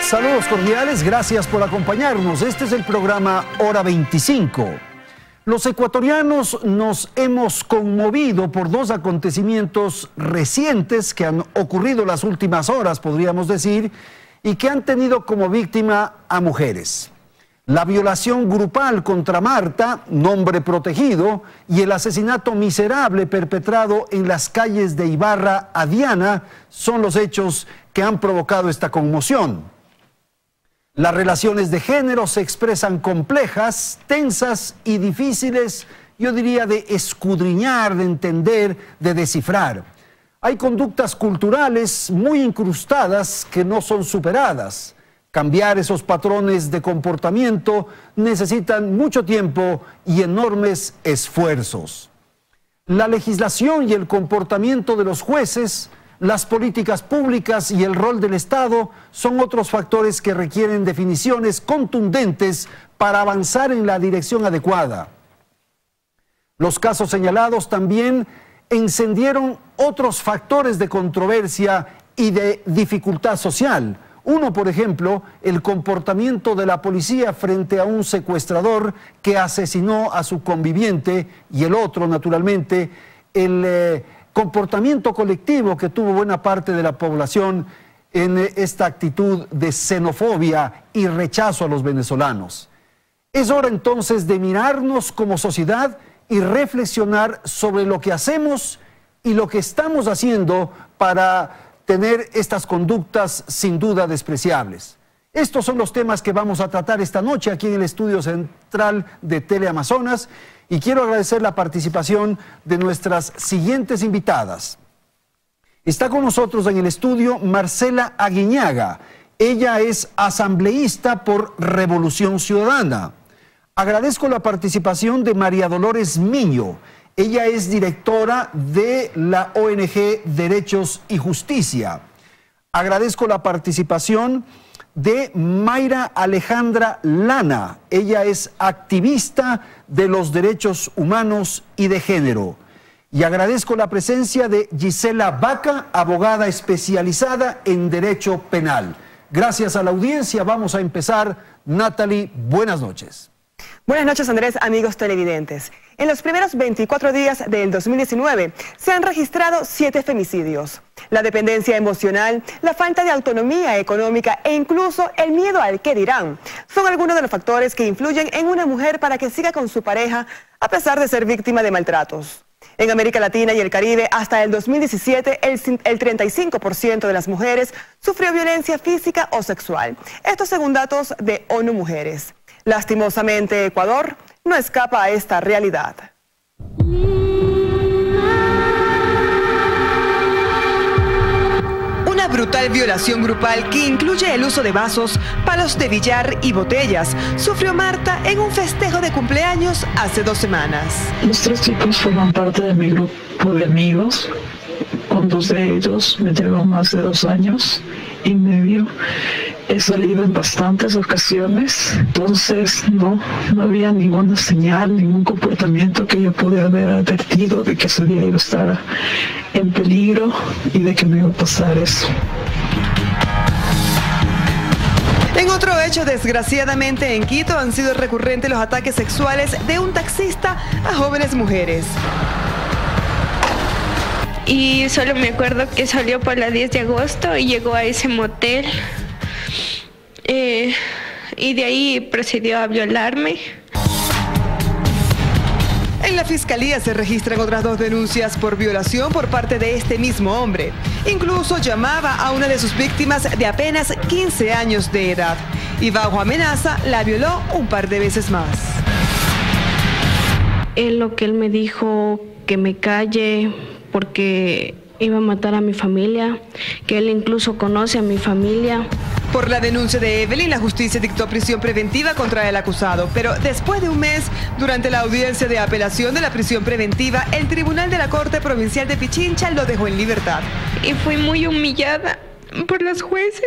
Saludos cordiales, gracias por acompañarnos. Este es el programa Hora 25. Los ecuatorianos nos hemos conmovido por dos acontecimientos recientes que han ocurrido las últimas horas, podríamos decir, y que han tenido como víctima a mujeres. La violación grupal contra Marta, nombre protegido, y el asesinato miserable perpetrado en las calles de Ibarra a Diana son los hechos que han provocado esta conmoción. Las relaciones de género se expresan complejas, tensas y difíciles, yo diría, de escudriñar, de entender, de descifrar. Hay conductas culturales muy incrustadas que no son superadas. Cambiar esos patrones de comportamiento necesitan mucho tiempo y enormes esfuerzos. La legislación y el comportamiento de los jueces, las políticas públicas y el rol del Estado son otros factores que requieren definiciones contundentes para avanzar en la dirección adecuada. Los casos señalados también encendieron otros factores de controversia y de dificultad social. Uno, por ejemplo, el comportamiento de la policía frente a un secuestrador que asesinó a su conviviente, y el otro, naturalmente, el comportamiento colectivo que tuvo buena parte de la población en esta actitud de xenofobia y rechazo a los venezolanos. Es hora entonces de mirarnos como sociedad y reflexionar sobre lo que hacemos y lo que estamos haciendo para tener estas conductas sin duda despreciables. Estos son los temas que vamos a tratar esta noche aquí en el estudio central de Teleamazonas, y quiero agradecer la participación de nuestras siguientes invitadas. Está con nosotros en el estudio Marcela Aguiñaga. Ella es asambleísta por Revolución Ciudadana. Agradezco la participación de María Dolores Miño. Ella es directora de la ONG Derechos y Justicia. Agradezco la participación de Mayra Alejandra Lana. Ella es activista de los derechos humanos y de género. Y agradezco la presencia de Gisela Vaca, abogada especializada en derecho penal. Gracias a la audiencia, vamos a empezar. Natalie, buenas noches. Buenas noches, Andrés, amigos televidentes. En los primeros 24 días del 2019 se han registrado 7 femicidios. La dependencia emocional, la falta de autonomía económica e incluso el miedo al qué dirán son algunos de los factores que influyen en una mujer para que siga con su pareja a pesar de ser víctima de maltratos. En América Latina y el Caribe, hasta el 2017, el 35% de las mujeres sufrió violencia física o sexual. Esto según datos de ONU Mujeres. Lastimosamente, Ecuador no escapa a esta realidad. Una brutal violación grupal que incluye el uso de vasos, palos de billar y botellas sufrió Marta en un festejo de cumpleaños hace 2 semanas. Los 3 chicos forman parte de mi grupo de amigos. Con 2 de ellos me llevo más de 2 años y medio. He salido en bastantes ocasiones, entonces no había ninguna señal, ningún comportamiento que yo pudiera haber advertido de que su día iba a estar en peligro y de que me iba a pasar eso. En otro hecho, desgraciadamente en Quito han sido recurrentes los ataques sexuales de un taxista a jóvenes mujeres. Y solo me acuerdo que salió por la 10 de agosto y llegó a ese motel. Y de ahí procedió a violarme. En la fiscalía se registran otras 2 denuncias por violación por parte de este mismo hombre. Incluso llamaba a una de sus víctimas de apenas 15 años de edad y bajo amenaza la violó un par de veces más. Lo que él me dijo, que me calle porque iba a matar a mi familia, que él incluso conoce a mi familia. Por la denuncia de Evelyn, la justicia dictó prisión preventiva contra el acusado, pero después de un mes, durante la audiencia de apelación de la prisión preventiva, el Tribunal de la Corte Provincial de Pichincha lo dejó en libertad. Y fui muy humillada por los jueces.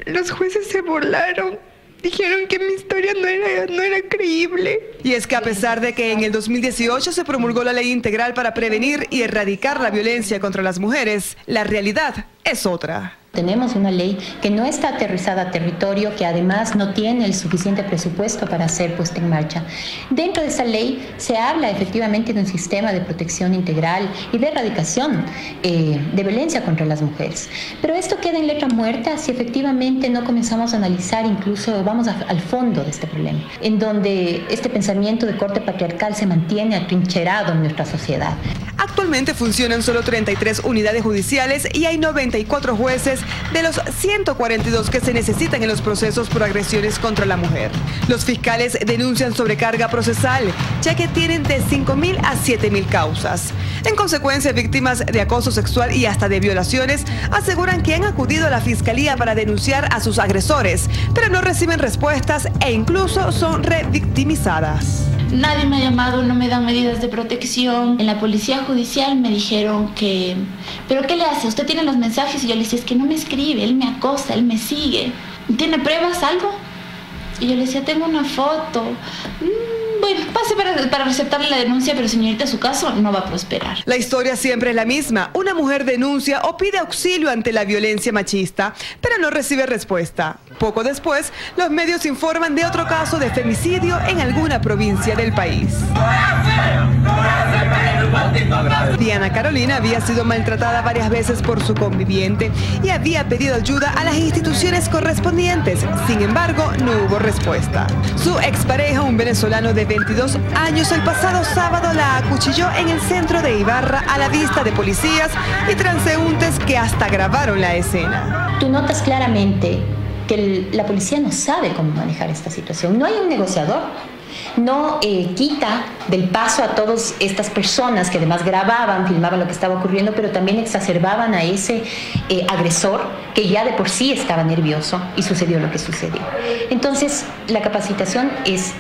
Los jueces se burlaron. Dijeron que mi historia no era creíble. Y es que a pesar de que en el 2018 se promulgó la Ley Integral para prevenir y erradicar la violencia contra las mujeres, la realidad es otra. Tenemos una ley que no está aterrizada a territorio, que además no tiene el suficiente presupuesto para ser puesta en marcha. Dentro de esa ley se habla efectivamente de un sistema de protección integral y de erradicación de violencia contra las mujeres. Pero esto queda en letra muerta si efectivamente no comenzamos a analizar, incluso vamos al fondo de este problema, en donde este pensamiento de corte patriarcal se mantiene atrincherado en nuestra sociedad. Actualmente funcionan solo 33 unidades judiciales y hay 94 jueces de los 142 que se necesitan en los procesos por agresiones contra la mujer. Los fiscales denuncian sobrecarga procesal, ya que tienen de 5.000 a 7.000 causas. En consecuencia, víctimas de acoso sexual y hasta de violaciones aseguran que han acudido a la fiscalía para denunciar a sus agresores, pero no reciben respuestas e incluso son revictimizadas. Nadie me ha llamado, no me dan medidas de protección. En la policía judicial me dijeron que, ¿pero qué le hace? ¿Usted tiene los mensajes? Y yo le decía, es que no me escribe, él me acosa, él me sigue. ¿Tiene pruebas, algo? Y yo le decía, tengo una foto. Bueno, pase para receptarle la denuncia, pero señorita, su caso no va a prosperar. La historia siempre es la misma. Una mujer denuncia o pide auxilio ante la violencia machista, pero no recibe respuesta. Poco después, los medios informan de otro caso de femicidio en alguna provincia del país. Diana Carolina había sido maltratada varias veces por su conviviente y había pedido ayuda a las instituciones correspondientes. Sin embargo, no hubo respuesta. Su expareja, un venezolano de 22 años, el pasado sábado la acuchilló en el centro de Ibarra a la vista de policías y transeúntes que hasta grabaron la escena. Tú notas claramente que la policía no sabe cómo manejar esta situación. No hay un negociador. No quita del paso a todas estas personas que además grababan, filmaban lo que estaba ocurriendo, pero también exacerbaban a ese agresor que ya de por sí estaba nervioso y sucedió lo que sucedió. Entonces, la capacitación es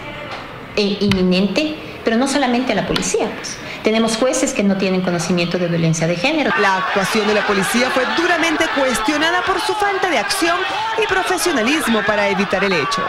inminente, pero no solamente a la policía, pues. Tenemos jueces que no tienen conocimiento de violencia de género. La actuación de la policía fue duramente cuestionada por su falta de acción y profesionalismo para evitar el hecho.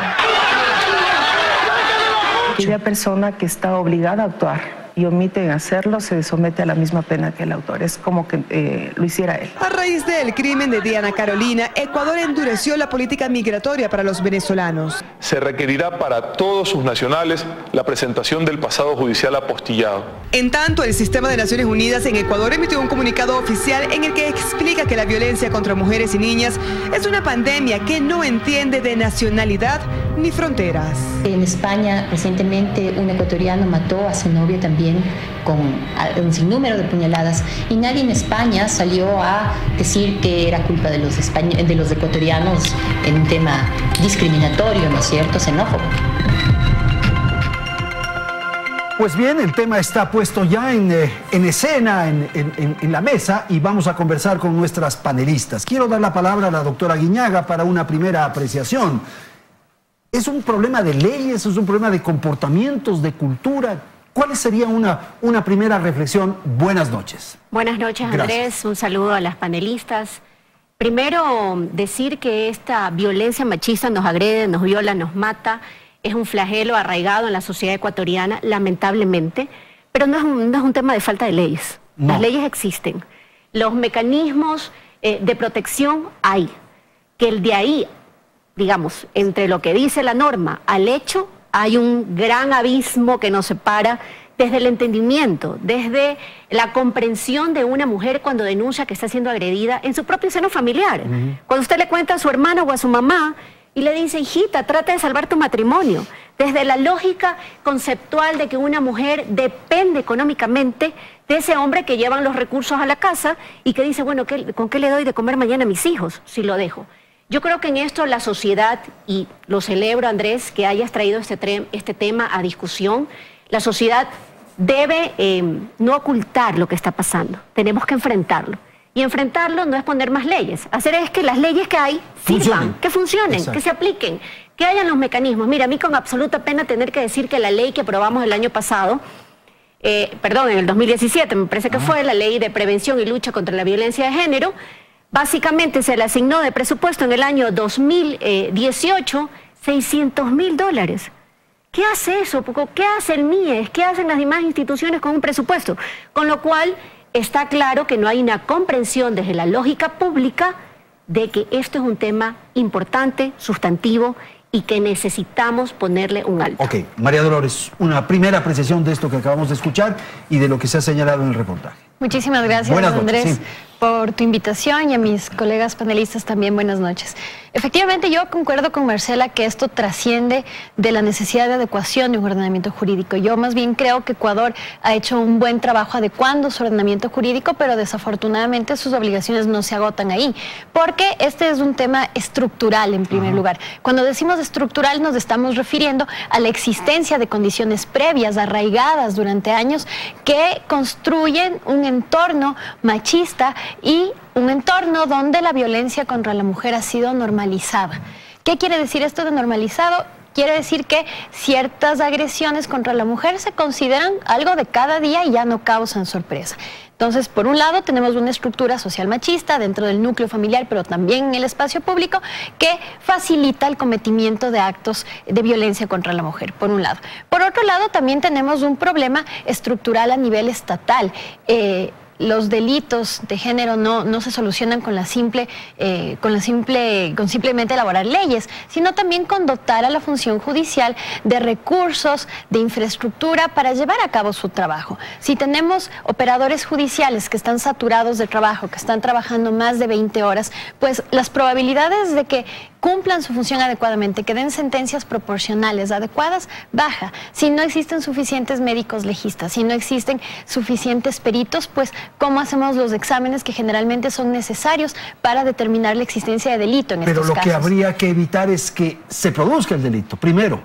Aquella persona que está obligada a actuar y omite en hacerlo se somete a la misma pena que el autor. Es como que lo hiciera él. A raíz del crimen de Diana Carolina, Ecuador endureció la política migratoria para los venezolanos. Se requerirá para todos sus nacionales la presentación del pasado judicial apostillado. En tanto, el Sistema de Naciones Unidas en Ecuador emitió un comunicado oficial en el que explica que la violencia contra mujeres y niñas es una pandemia que no entiende de nacionalidad ni fronteras. En España, recientemente, un ecuatoriano mató a su novia también con un sinnúmero de puñaladas y nadie en España salió a decir que era culpa de los ecuatorianos en un tema discriminatorio, ¿no es cierto?, xenófobo. Pues bien, el tema está puesto ya en escena, en la mesa, y vamos a conversar con nuestras panelistas. Quiero dar la palabra a la doctora Guiñaga para una primera apreciación. ¿Es un problema de leyes? ¿Es un problema de comportamientos, de cultura? ¿Cuál sería una primera reflexión? Buenas noches. Buenas noches, Andrés. Gracias. Un saludo a las panelistas. Primero, decir que esta violencia machista nos agrede, nos viola, nos mata. Es un flagelo arraigado en la sociedad ecuatoriana, lamentablemente. Pero no es un tema de falta de leyes. No. Las leyes existen. Los mecanismos de protección hay. Que el de ahí, digamos, entre lo que dice la norma al hecho, hay un gran abismo que nos separa desde el entendimiento, desde la comprensión de una mujer cuando denuncia que está siendo agredida en su propio seno familiar. Cuando usted le cuenta a su hermana o a su mamá y le dice, hijita, trata de salvar tu matrimonio. Desde la lógica conceptual de que una mujer depende económicamente de ese hombre que llevan los recursos a la casa y que dice, bueno, ¿con qué le doy de comer mañana a mis hijos si lo dejo? Yo creo que en esto la sociedad, y lo celebro, Andrés, que hayas traído este tema a discusión, la sociedad debe no ocultar lo que está pasando, tenemos que enfrentarlo. Y enfrentarlo no es poner más leyes, hacer es que las leyes que hay sirvan, que funcionen, exacto, que se apliquen, que hayan los mecanismos. Mira, a mí con absoluta pena tener que decir que la ley que aprobamos el año pasado, en el 2017, me parece que fue la ley de prevención y lucha contra la violencia de género, básicamente se le asignó de presupuesto en el año 2018 $600.000. ¿Qué hace eso? ¿Qué hace el MIES? ¿Qué hacen las demás instituciones con un presupuesto? Con lo cual, está claro que no hay una comprensión desde la lógica pública de que esto es un tema importante, sustantivo, y que necesitamos ponerle un alto. Ok, María Dolores, una primera apreciación de esto que acabamos de escuchar y de lo que se ha señalado en el reportaje. Muchísimas gracias, Buenas noches, Andrés, sí, por tu invitación, y a mis colegas panelistas también buenas noches. Efectivamente, yo concuerdo con Marcela que esto trasciende de la necesidad de adecuación de un ordenamiento jurídico. Yo más bien creo que Ecuador ha hecho un buen trabajo adecuando su ordenamiento jurídico, pero desafortunadamente sus obligaciones no se agotan ahí, porque este es un tema estructural en primer lugar. Cuando decimos estructural nos estamos refiriendo a la existencia de condiciones previas, arraigadas durante años, que construyen un entorno machista y un entorno donde la violencia contra la mujer ha sido normalizada. ¿Qué quiere decir esto de normalizado? Quiere decir que ciertas agresiones contra la mujer se consideran algo de cada día y ya no causan sorpresa. Entonces, por un lado, tenemos una estructura social machista dentro del núcleo familiar, pero también en el espacio público, que facilita el cometimiento de actos de violencia contra la mujer, por un lado. Por otro lado, también tenemos un problema estructural a nivel estatal. Los delitos de género no se solucionan con simplemente elaborar leyes, sino también con dotar a la función judicial de recursos, de infraestructura para llevar a cabo su trabajo. Si tenemos operadores judiciales que están saturados de trabajo, que están trabajando más de 20 horas, pues las probabilidades de que cumplan su función adecuadamente, que den sentencias proporcionales adecuadas, baja. Si no existen suficientes médicos legistas, si no existen suficientes peritos, pues ¿cómo hacemos los exámenes que generalmente son necesarios para determinar la existencia de delito en estos casos? Pero lo que habría que evitar es que se produzca el delito, primero,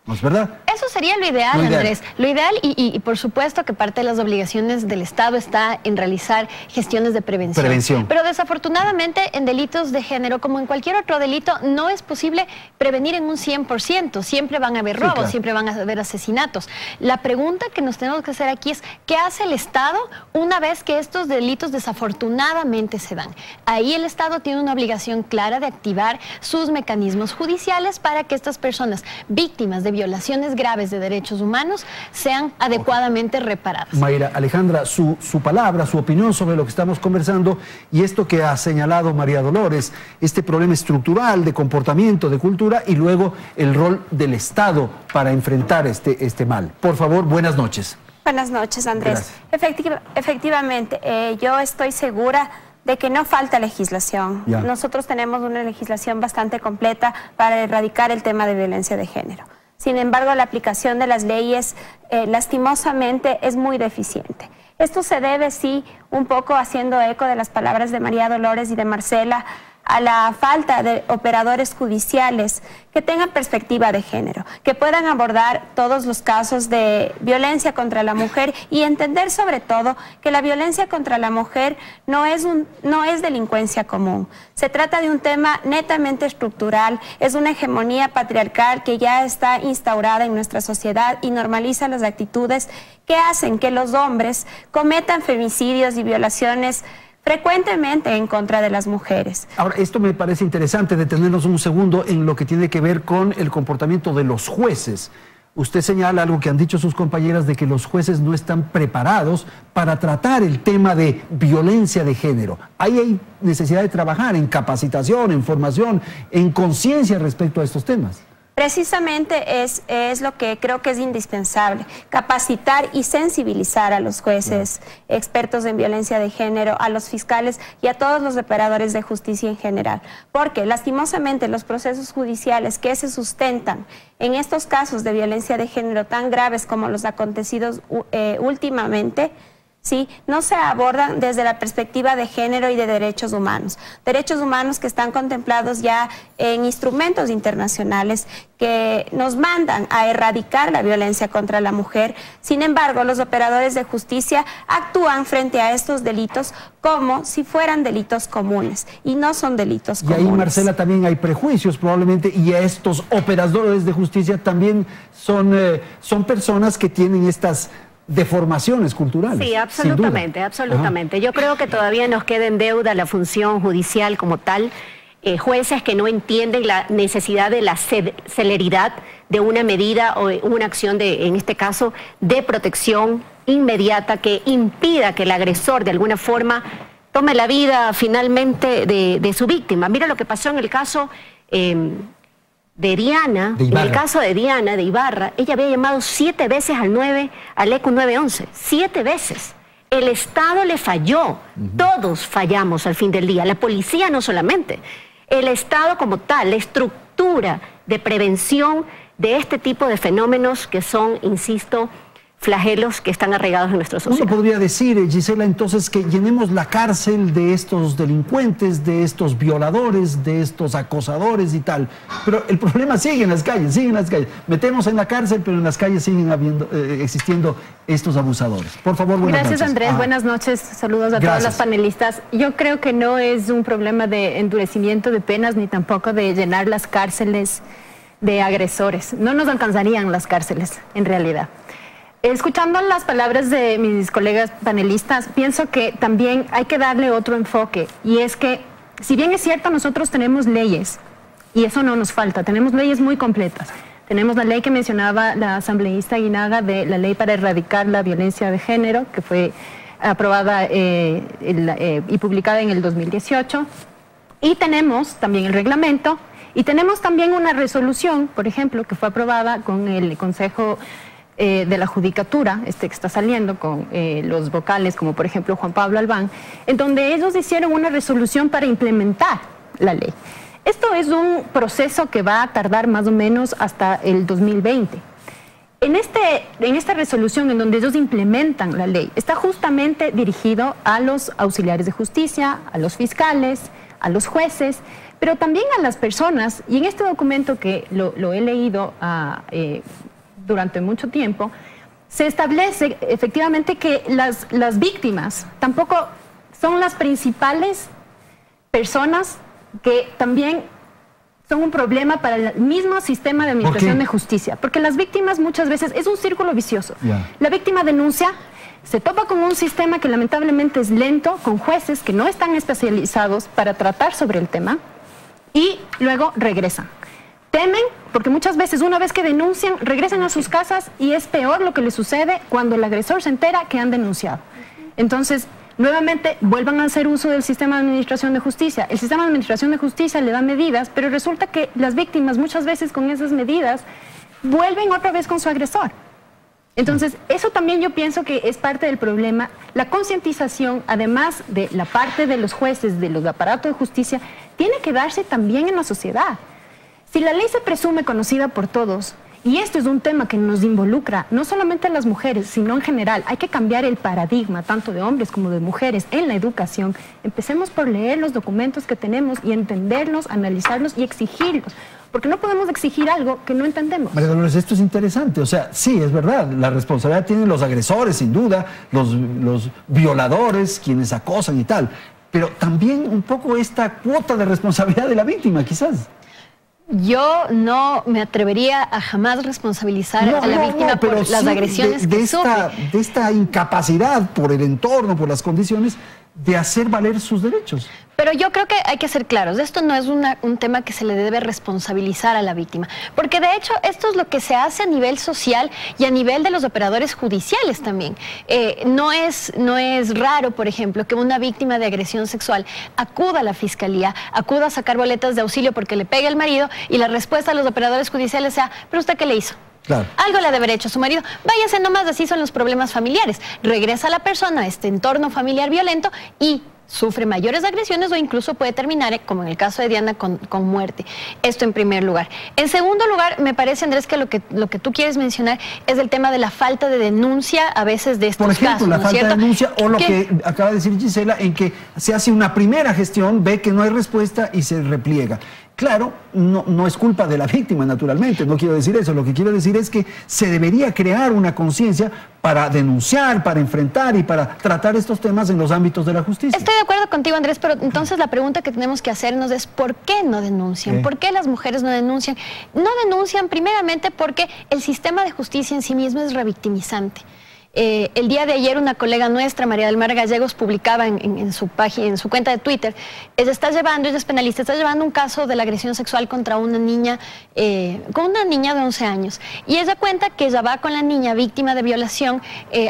¿no es verdad? Eso sería lo ideal, Andrés. Lo ideal, y por supuesto que parte de las obligaciones del Estado está en realizar gestiones de prevención. Pero desafortunadamente en delitos de género, como en cualquier otro delito, no es posible prevenir en un 100%. Siempre van a haber robos, claro, siempre van a haber asesinatos. La pregunta que nos tenemos que hacer aquí es, ¿qué hace el Estado una vez que estos delitos desafortunadamente se dan? Ahí el Estado tiene una obligación clara de activar sus mecanismos judiciales para que estas personas víctimas de violaciones graves de derechos humanos sean adecuadamente reparadas. Mayra, Alejandra, su palabra, su opinión sobre lo que estamos conversando y esto que ha señalado María Dolores, este problema estructural de comportamiento, de cultura y luego el rol del Estado para enfrentar este mal. Por favor, buenas noches. Buenas noches, Andrés. Efectivamente, yo estoy segura de que no falta legislación. Nosotros tenemos una legislación bastante completa para erradicar el tema de violencia de género. Sin embargo, la aplicación de las leyes, lastimosamente, es muy deficiente. Esto se debe, sí, un poco haciendo eco de las palabras de María Dolores y de Marcela, a la falta de operadores judiciales que tengan perspectiva de género, que puedan abordar todos los casos de violencia contra la mujer y entender sobre todo que la violencia contra la mujer no es delincuencia común. Se trata de un tema netamente estructural, es una hegemonía patriarcal que ya está instaurada en nuestra sociedad y normaliza las actitudes que hacen que los hombres cometan femicidios y violaciones frecuentemente en contra de las mujeres. Ahora, esto me parece interesante, detenernos un segundo en lo que tiene que ver con el comportamiento de los jueces. Usted señala algo que han dicho sus compañeras de que los jueces no están preparados para tratar el tema de violencia de género. Ahí hay necesidad de trabajar en capacitación, en formación, en conciencia respecto a estos temas. Precisamente es lo que creo que es indispensable, capacitar y sensibilizar a los jueces, expertos en violencia de género, a los fiscales y a todos los operadores de justicia en general. Porque lastimosamente los procesos judiciales que se sustentan en estos casos de violencia de género tan graves como los acontecidos últimamente, ¿sí?, no se abordan desde la perspectiva de género y de derechos humanos que están contemplados ya en instrumentos internacionales que nos mandan a erradicar la violencia contra la mujer. Sin embargo, los operadores de justicia actúan frente a estos delitos como si fueran delitos comunes y no son delitos comunes. Y ahí, Marcela, también hay prejuicios probablemente, y a estos operadores de justicia también son personas que tienen estas deformaciones culturales. Sí, absolutamente, absolutamente. Yo creo que todavía nos queda en deuda la función judicial como tal, jueces que no entienden la necesidad de la celeridad de una medida o una acción de, en este caso, de protección inmediata que impida que el agresor de alguna forma tome la vida finalmente de su víctima. Mira lo que pasó en el caso de Diana, en el caso de Diana de Ibarra. Ella había llamado 7 veces al ECU 911, 7 veces. El Estado le falló, todos fallamos al fin del día, la policía no solamente. El Estado como tal, la estructura de prevención de este tipo de fenómenos que son, insisto, flagelos que están arraigados en nuestra sociedad. Uno podría decir, Gisela, entonces que llenemos la cárcel de estos delincuentes, de estos violadores, de estos acosadores y tal. Pero el problema sigue en las calles, sigue en las calles. Metemos en la cárcel, pero en las calles siguen existiendo estos abusadores. Por favor, buenas noches. Gracias, Andrés. Buenas noches. Saludos a todas las panelistas. Yo creo que no es un problema de endurecimiento de penas ni tampoco de llenar las cárceles de agresores. No nos alcanzarían las cárceles, en realidad. Escuchando las palabras de mis colegas panelistas, pienso que también hay que darle otro enfoque, y es que, si bien es cierto, nosotros tenemos leyes, y eso no nos falta, tenemos leyes muy completas. Tenemos la ley que mencionaba la asambleísta Guinaga, de la ley para erradicar la violencia de género, que fue aprobada y publicada en el 2018, y tenemos también el reglamento, y tenemos también una resolución, por ejemplo, que fue aprobada con el Consejo de la Judicatura, que está saliendo con los vocales, como por ejemplo Juan Pablo Albán, en donde ellos hicieron una resolución para implementar la ley. Esto es un proceso que va a tardar más o menos hasta el 2020. En esta resolución, en donde ellos implementan la ley, está justamente dirigido a los auxiliares de justicia, a los fiscales, a los jueces, pero también a las personas, y en este documento que lo he leído durante mucho tiempo, se establece efectivamente que las víctimas tampoco son las principales personas que también son un problema para el mismo sistema de administración de justicia, porque las víctimas muchas veces es un círculo vicioso. La víctima denuncia, se topa con un sistema que lamentablemente es lento, con jueces que no están especializados para tratar sobre el tema, y luego regresan. Temen, porque muchas veces una vez que denuncian, regresan a sus casas, y es peor lo que les sucede cuando el agresor se entera que han denunciado. Entonces, nuevamente vuelvan a hacer uso del sistema de administración de justicia. El sistema de administración de justicia le da medidas, pero resulta que las víctimas muchas veces con esas medidas vuelven otra vez con su agresor. Entonces, eso también yo pienso que es parte del problema. La concientización, además de la parte de los jueces, de los aparatos de justicia, tiene que darse también en la sociedad. Si la ley se presume conocida por todos, y esto es un tema que nos involucra no solamente a las mujeres, sino en general, hay que cambiar el paradigma, tanto de hombres como de mujeres, en la educación. Empecemos por leer los documentos que tenemos y entenderlos, analizarlos y exigirlos, porque no podemos exigir algo que no entendemos. María Dolores, esto es interesante, o sea, sí, es verdad, la responsabilidad tienen los agresores, sin duda, los violadores, quienes acosan y tal, pero también un poco esta cuota de responsabilidad de la víctima, quizás. Yo no me atrevería a jamás responsabilizar a la víctima por las agresiones que sufre. De esta incapacidad por el entorno, por las condiciones, de hacer valer sus derechos. Pero yo creo que hay que ser claros, esto no es un tema que se le debe responsabilizar a la víctima, porque de hecho esto es lo que se hace a nivel social y a nivel de los operadores judiciales también. No es raro, por ejemplo, que una víctima de agresión sexual acuda a la fiscalía, acuda a sacar boletas de auxilio porque le pega el marido, y la respuesta de los operadores judiciales sea: ¿pero usted qué le hizo? Claro. Algo le ha de haber hecho a su marido. Váyase nomás, así son los problemas familiares. Regresa la persona a este entorno familiar violento y sufre mayores agresiones, o incluso puede terminar, como en el caso de Diana, con muerte. Esto en primer lugar. En segundo lugar, me parece, Andrés, que lo que tú quieres mencionar es el tema de la falta de denuncia a veces de estos casos. Por ejemplo, la falta de denuncia, o lo que acaba de decir Gisela, en que se hace una primera gestión, ve que no hay respuesta y se repliega. Claro, no es culpa de la víctima, naturalmente, no quiero decir eso. Lo que quiero decir es que se debería crear una conciencia para denunciar, para enfrentar y para tratar estos temas en los ámbitos de la justicia. Estoy de acuerdo contigo, Andrés, pero entonces la pregunta que tenemos que hacernos es: ¿por qué no denuncian? ¿Por qué las mujeres no denuncian? No denuncian primeramente porque el sistema de justicia en sí mismo es revictimizante. El día de ayer una colega nuestra, María del Mar Gallegos, publicaba en su página, en su cuenta de Twitter, ella es penalista, está llevando un caso de la agresión sexual contra una niña, de 11 años. Y ella cuenta que ella va con la niña víctima de violación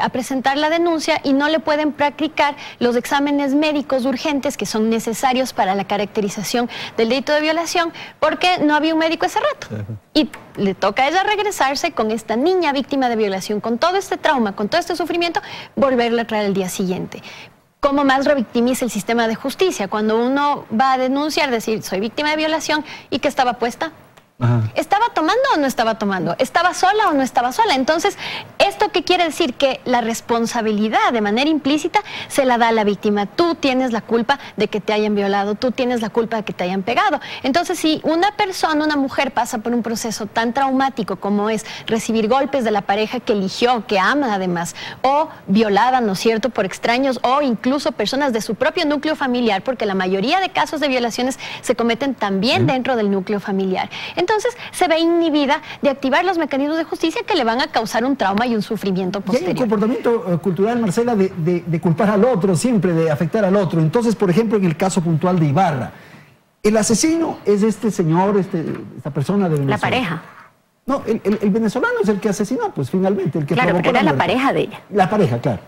a presentar la denuncia y no le pueden practicar los exámenes médicos urgentes que son necesarios para la caracterización del delito de violación porque no había un médico ese rato. Y le toca a ella regresarse con esta niña víctima de violación, con todo este trauma, con todo este sufrimiento, volverla a traer el día siguiente. ¿Cómo más revictimiza el sistema de justicia? Cuando uno va a denunciar, decir, soy víctima de violación, ¿y qué estaba puesta? Ajá. ¿Estaba tomando o no estaba tomando? ¿Estaba sola o no estaba sola? Entonces, ¿esto qué quiere decir? Que la responsabilidad de manera implícita se la da a la víctima. Tú tienes la culpa de que te hayan violado, tú tienes la culpa de que te hayan pegado. Entonces, si una persona, una mujer pasa por un proceso tan traumático como es recibir golpes de la pareja que eligió, que ama además, o violada, ¿no es cierto?, por extraños o incluso personas de su propio núcleo familiar, porque la mayoría de casos de violaciones se cometen también dentro del núcleo familiar. Entonces se ve inhibida de activar los mecanismos de justicia que le van a causar un trauma y un sufrimiento posterior. Y hay un comportamiento cultural, Marcela, de culpar al otro siempre, de afectar al otro. Entonces, por ejemplo, en el caso puntual de Ibarra, el asesino es este señor, esta persona de Venezuela. La pareja. No, el venezolano es el que asesinó, pues finalmente. El que claro, pero era la pareja de ella. La pareja, claro.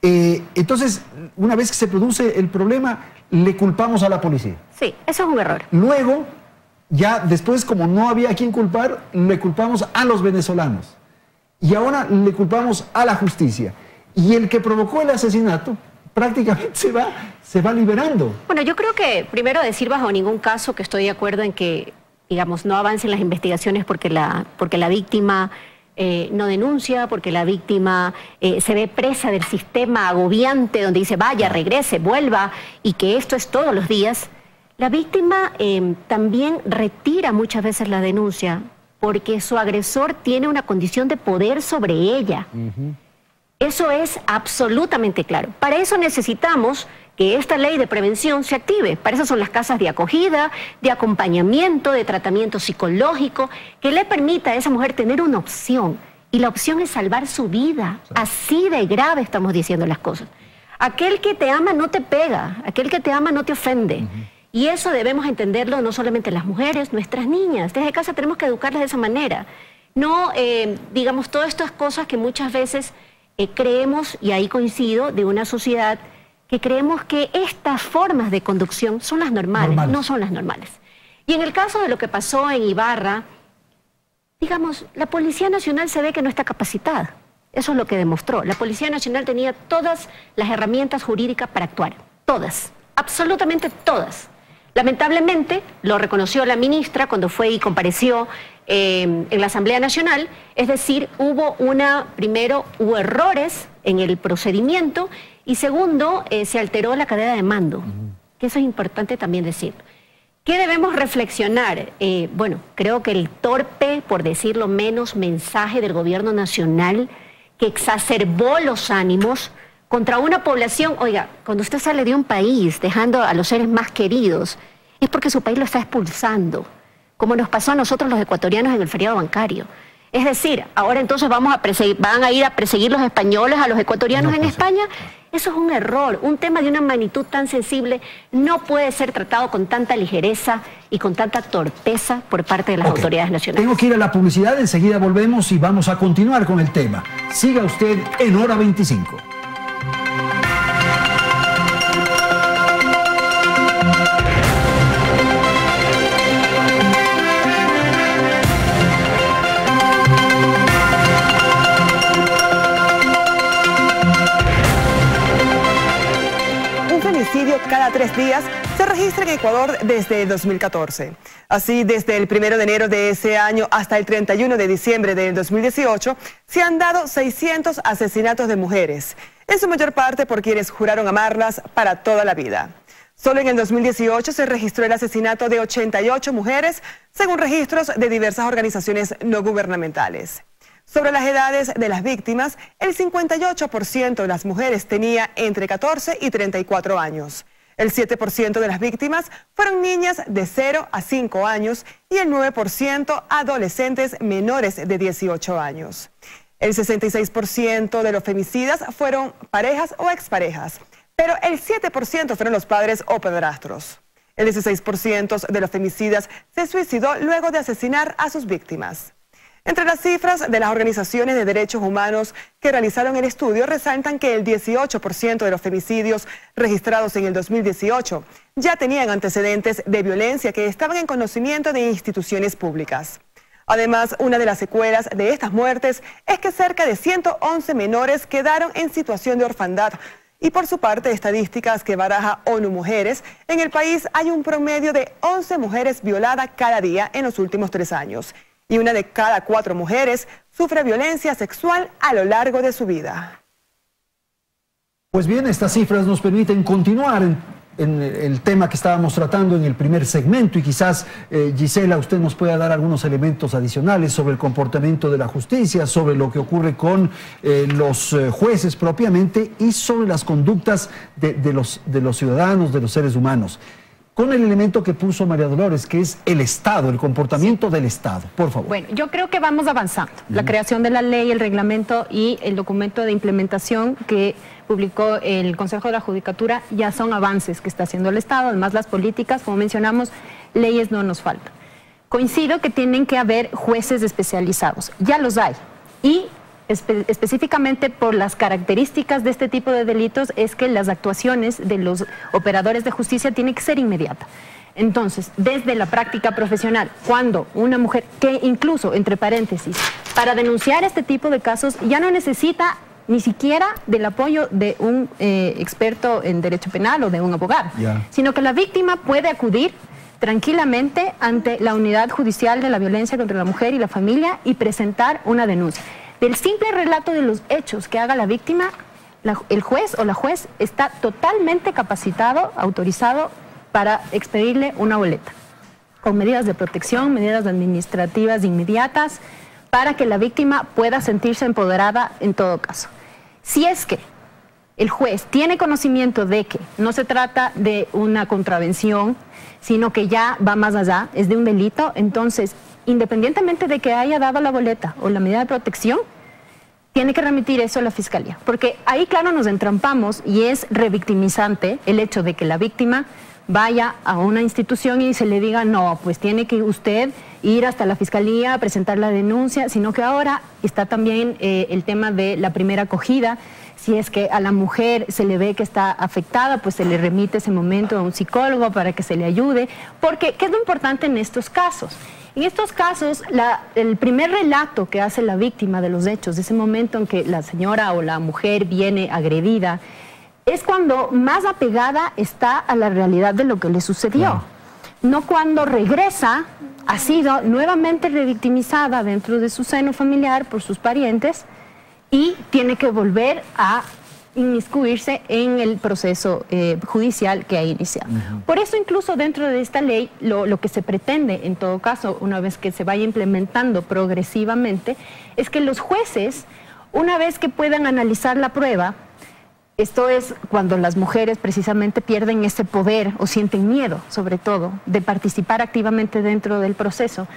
Entonces, una vez que se produce el problema, le culpamos a la policía. Sí, eso es un error. Luego, ya después, como no había a quien culpar, le culpamos a los venezolanos. Y ahora le culpamos a la justicia. Y el que provocó el asesinato prácticamente se va liberando. Bueno, yo creo que primero decir bajo ningún caso que estoy de acuerdo en que, digamos, no avancen las investigaciones porque la víctima no denuncia, porque la víctima se ve presa del sistema agobiante donde dice vaya, regrese, vuelva, y que esto es todos los días. La víctima también retira muchas veces la denuncia porque su agresor tiene una condición de poder sobre ella. Eso es absolutamente claro. Para eso necesitamos que esta ley de prevención se active. Para eso son las casas de acogida, de acompañamiento, de tratamiento psicológico, que le permita a esa mujer tener una opción. Y la opción es salvar su vida. Así de grave estamos diciendo las cosas. Aquel que te ama no te pega, aquel que te ama no te ofende. Y eso debemos entenderlo no solamente las mujeres, nuestras niñas. Desde casa tenemos que educarlas de esa manera. No, digamos, todas estas cosas que muchas veces creemos, y ahí coincido, de una sociedad que creemos que estas formas de conducción son las normales, no son las normales. Y en el caso de lo que pasó en Ibarra, digamos, la Policía Nacional se ve que no está capacitada. Eso es lo que demostró. La Policía Nacional tenía todas las herramientas jurídicas para actuar. Todas, absolutamente todas. Lamentablemente, lo reconoció la ministra cuando fue y compareció en la Asamblea Nacional, es decir, primero hubo errores en el procedimiento y segundo, se alteró la cadena de mando, que eso es importante también decir. ¿Qué debemos reflexionar? Bueno, creo que el torpe, por decirlo menos, mensaje del gobierno nacional que exacerbó los ánimos contra una población. Oiga, cuando usted sale de un país dejando a los seres más queridos, es porque su país lo está expulsando, como nos pasó a nosotros los ecuatorianos en el feriado bancario. Es decir, ahora entonces van a ir a perseguir los españoles a los ecuatorianos en España. Eso es un error. Un tema de una magnitud tan sensible no puede ser tratado con tanta ligereza y con tanta torpeza por parte de las autoridades nacionales. Tengo que ir a la publicidad, enseguida volvemos y vamos a continuar con el tema. Siga usted en Hora 25. Cada 3 días se registra en Ecuador desde 2014. Así, desde el 1 de enero de ese año hasta el 31 de diciembre del 2018, se han dado 600 asesinatos de mujeres, en su mayor parte por quienes juraron amarlas para toda la vida. Solo en el 2018 se registró el asesinato de 88 mujeres, según registros de diversas organizaciones no gubernamentales. Sobre las edades de las víctimas, el 58% de las mujeres tenía entre 14 y 34 años. El 7% de las víctimas fueron niñas de 0 a 5 años y el 9% adolescentes menores de 18 años. El 66% de los femicidas fueron parejas o exparejas, pero el 7% fueron los padres o padrastros. El 16% de los femicidas se suicidó luego de asesinar a sus víctimas. Entre las cifras de las organizaciones de derechos humanos que realizaron el estudio resaltan que el 18% de los femicidios registrados en el 2018 ya tenían antecedentes de violencia que estaban en conocimiento de instituciones públicas. Además, una de las secuelas de estas muertes es que cerca de 111 menores quedaron en situación de orfandad. Y por su parte, estadísticas que baraja ONU Mujeres, en el país hay un promedio de 11 mujeres violadas cada día en los últimos 3 años. Y una de cada 4 mujeres sufre violencia sexual a lo largo de su vida. Pues bien, estas cifras nos permiten continuar en el tema que estábamos tratando en el primer segmento y quizás, Gisela, usted nos pueda dar algunos elementos adicionales sobre el comportamiento de la justicia, sobre lo que ocurre con los jueces propiamente y sobre las conductas de los ciudadanos, de los seres humanos. Con el elemento que puso María Dolores, que es el Estado, el comportamiento del Estado. Por favor. Bueno, yo creo que vamos avanzando. La creación de la ley, el reglamento y el documento de implementación que publicó el Consejo de la Judicatura ya son avances que está haciendo el Estado. Además, las políticas, como mencionamos, leyes no nos faltan. Coincido que tienen que haber jueces especializados. Ya los hay. Y específicamente por las características de este tipo de delitos es que las actuaciones de los operadores de justicia tienen que ser inmediatas. Entonces, desde la práctica profesional, cuando una mujer, que incluso, entre paréntesis, para denunciar este tipo de casos ya no necesita ni siquiera del apoyo de un experto en derecho penal o de un abogado, sino que la víctima puede acudir tranquilamente ante la unidad judicial de la violencia contra la mujer y la familia y presentar una denuncia. Del simple relato de los hechos que haga la víctima, el juez o la juez está totalmente capacitado, autorizado para expedirle una boleta, con medidas de protección, medidas administrativas inmediatas, para que la víctima pueda sentirse empoderada en todo caso. Si es que el juez tiene conocimiento de que no se trata de una contravención, sino que ya va más allá, es de un delito, entonces, independientemente de que haya dado la boleta o la medida de protección, tiene que remitir eso a la Fiscalía. Porque ahí, claro, nos entrampamos y es revictimizante el hecho de que la víctima vaya a una institución y se le diga, no, pues tiene que usted ir hasta la Fiscalía a presentar la denuncia, sino que ahora está también el tema de la primera acogida. Si es que a la mujer se le ve que está afectada, pues se le remite ese momento a un psicólogo para que se le ayude. Porque, ¿qué es lo importante en estos casos? En estos casos, el primer relato que hace la víctima de los hechos, de ese momento en que la señora o la mujer viene agredida, es cuando más apegada está a la realidad de lo que le sucedió. No cuando regresa, ha sido nuevamente revictimizada dentro de su seno familiar por sus parientes y tiene que volver a inmiscuirse en el proceso judicial que ha iniciado. Por eso incluso dentro de esta ley lo que se pretende en todo caso, una vez que se vaya implementando progresivamente, es que los jueces, una vez que puedan analizar la prueba, esto es cuando las mujeres precisamente pierden ese poder o sienten miedo, sobre todo, de participar activamente dentro del proceso.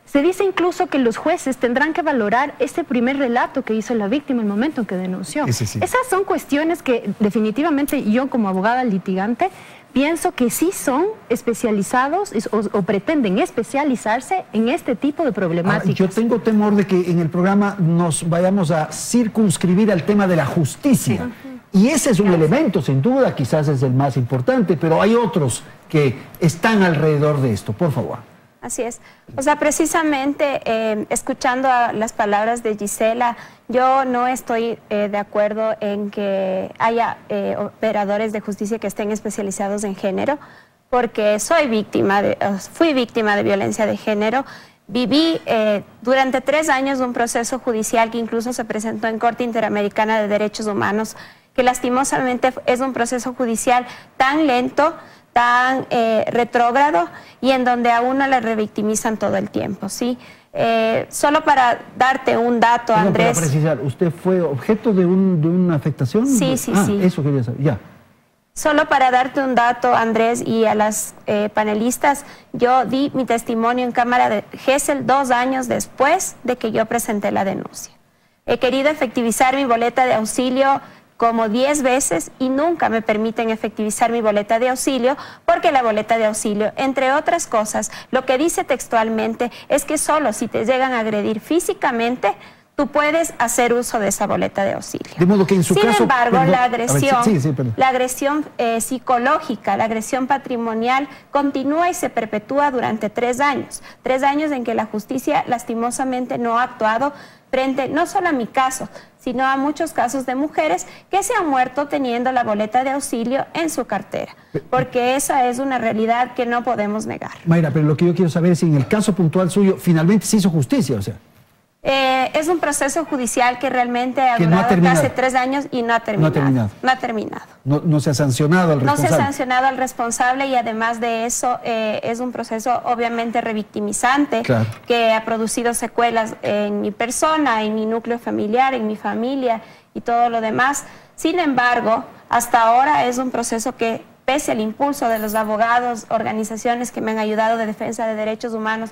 Se dice incluso que los jueces tendrán que valorar ese primer relato que hizo la víctima en el momento en que denunció. Esas son cuestiones que definitivamente yo como abogada litigante pienso que sí son especializados o pretenden especializarse en este tipo de problemáticas. Yo tengo temor de que en el programa nos vayamos a circunscribir al tema de la justicia. Y ese es un elemento, sin duda, quizás es el más importante, pero hay otros que están alrededor de esto. Por favor. Así es. O sea, precisamente escuchando las palabras de Gisela, yo no estoy de acuerdo en que haya operadores de justicia que estén especializados en género, porque fui víctima de violencia de género. Viví durante 3 años un proceso judicial que incluso se presentó en Corte Interamericana de Derechos Humanos, que lastimosamente es un proceso judicial tan lento, tan retrógrado y en donde a uno le revictimizan todo el tiempo, ¿sí? Solo para darte un dato, Andrés. Para precisar, ¿usted fue objeto de una afectación? Sí. Eso quería saber, ya. Solo para darte un dato, Andrés, y a las panelistas, yo di mi testimonio en Cámara de Gesell 2 años después de que yo presenté la denuncia. He querido efectivizar mi boleta de auxilio como 10 veces y nunca me permiten efectivizar mi boleta de auxilio porque la boleta de auxilio, entre otras cosas, lo que dice textualmente es que solo si te llegan a agredir físicamente, tú puedes hacer uso de esa boleta de auxilio. De modo que en su caso... Sin embargo, perdón, la agresión, la agresión psicológica, la agresión patrimonial continúa y se perpetúa durante 3 años. 3 años en que la justicia lastimosamente no ha actuado frente no solo a mi caso, sino a muchos casos de mujeres que se han muerto teniendo la boleta de auxilio en su cartera, porque esa es una realidad que no podemos negar. Mayra, pero lo que yo quiero saber es si en el caso puntual suyo finalmente se hizo justicia, o sea... Es un proceso judicial que realmente ha durado casi 3 años y no ha terminado. No se ha sancionado al responsable. No se ha sancionado al responsable y además de eso es un proceso obviamente revictimizante, claro, que ha producido secuelas en mi persona, en mi núcleo familiar, en mi familia y todo lo demás. Sin embargo, hasta ahora es un proceso que, pese al impulso de los abogados, organizaciones que me han ayudado de defensa de derechos humanos,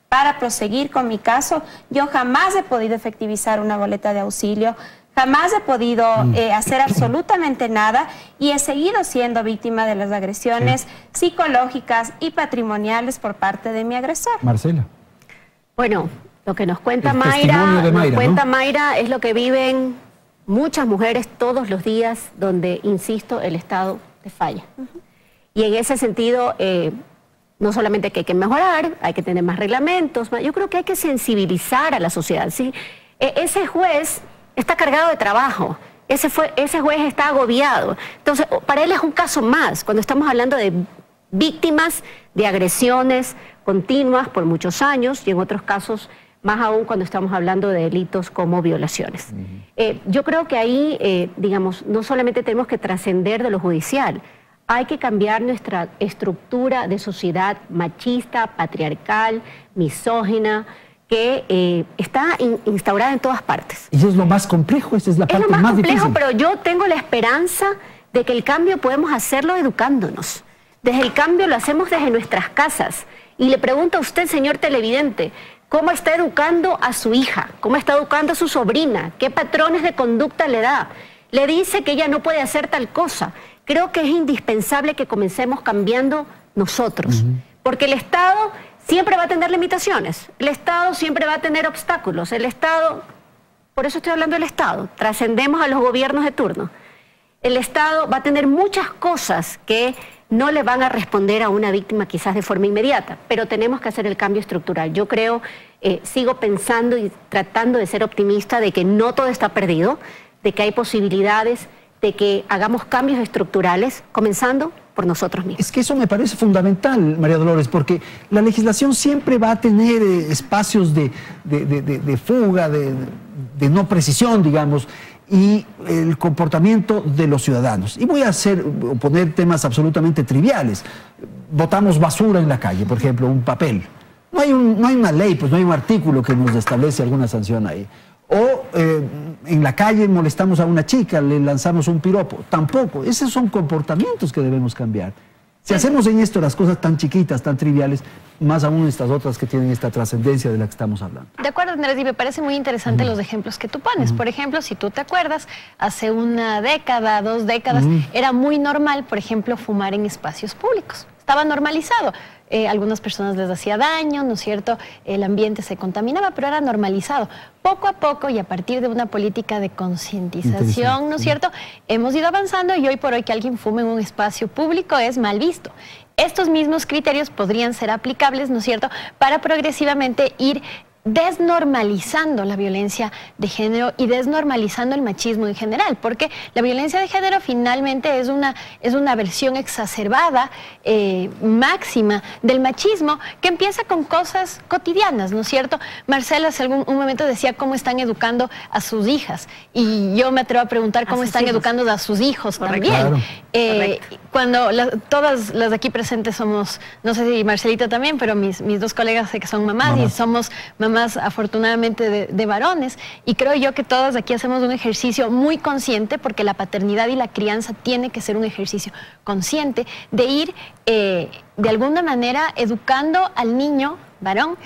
para proseguir con mi caso, yo jamás he podido efectivizar una boleta de auxilio, jamás he podido hacer absolutamente nada y he seguido siendo víctima de las agresiones psicológicas y patrimoniales por parte de mi agresor. Marcela. Bueno, lo que nos cuenta Mayra, es lo que viven muchas mujeres todos los días donde, insisto, el Estado te falla. Y en ese sentido... no solamente que hay que mejorar, hay que tener más reglamentos, yo creo que hay que sensibilizar a la sociedad, ¿sí? Ese juez está cargado de trabajo, ese juez está agobiado, entonces para él es un caso más, cuando estamos hablando de víctimas de agresiones continuas por muchos años y en otros casos más aún cuando estamos hablando de delitos como violaciones. Yo creo que ahí, digamos, no solamente tenemos que trascender de lo judicial, hay que cambiar nuestra estructura de sociedad machista, patriarcal, misógina, que está instaurada en todas partes. Y es lo más complejo, esa es la parte más difícil. Es lo más complejo, pero yo tengo la esperanza de que el cambio podemos hacerlo educándonos. Desde el cambio lo hacemos desde nuestras casas. Y le pregunto a usted, señor televidente, ¿cómo está educando a su hija? ¿Cómo está educando a su sobrina? ¿Qué patrones de conducta le da? Le dice que ella no puede hacer tal cosa. Creo que es indispensable que comencemos cambiando nosotros, porque el Estado siempre va a tener limitaciones, el Estado siempre va a tener obstáculos, el Estado, por eso estoy hablando del Estado, trascendemos a los gobiernos de turno. El Estado va a tener muchas cosas que no le van a responder a una víctima quizás de forma inmediata, pero tenemos que hacer el cambio estructural. Yo creo, sigo pensando y tratando de ser optimista de que no todo está perdido, de que hay posibilidades, de que hagamos cambios estructurales, comenzando por nosotros mismos. Es que eso me parece fundamental, María Dolores, porque la legislación siempre va a tener espacios de fuga, de no precisión, digamos, y el comportamiento de los ciudadanos. Y voy a poner temas absolutamente triviales. Botamos basura en la calle, por ejemplo, un papel. No hay una ley, pues no hay un artículo que nos establece alguna sanción ahí. O en la calle molestamos a una chica, le lanzamos un piropo. Tampoco. Esos son comportamientos que debemos cambiar. Si hacemos en esto las cosas tan chiquitas, tan triviales, más aún estas otras que tienen esta trascendencia de la que estamos hablando. De acuerdo, Andrés, y me parece muy interesante los ejemplos que tú pones. Por ejemplo, si tú te acuerdas, hace una década, 2 décadas, era muy normal, por ejemplo, fumar en espacios públicos. Estaba normalizado. Algunas personas les hacía daño, ¿no es cierto? El ambiente se contaminaba, pero era normalizado. Poco a poco y a partir de una política de concientización, ¿no es cierto? Hemos ido avanzando y hoy por hoy que alguien fume en un espacio público es mal visto. Estos mismos criterios podrían ser aplicables, ¿no es cierto?, para progresivamente ir desnormalizando la violencia de género y desnormalizando el machismo en general, porque la violencia de género finalmente es una versión exacerbada, máxima del machismo que empieza con cosas cotidianas, ¿no es cierto? Marcela hace un momento decía cómo están educando a sus hijas y yo me atrevo a preguntar cómo están educando a sus hijos también. Claro. Cuando todas las de aquí presentes somos, no sé si Marcelita también, pero mis 2 colegas sé que son mamás y somos mamás afortunadamente de varones, y creo yo que todos aquí hacemos un ejercicio muy consciente, porque la paternidad y la crianza tiene que ser un ejercicio consciente de ir de alguna manera educando al niño varón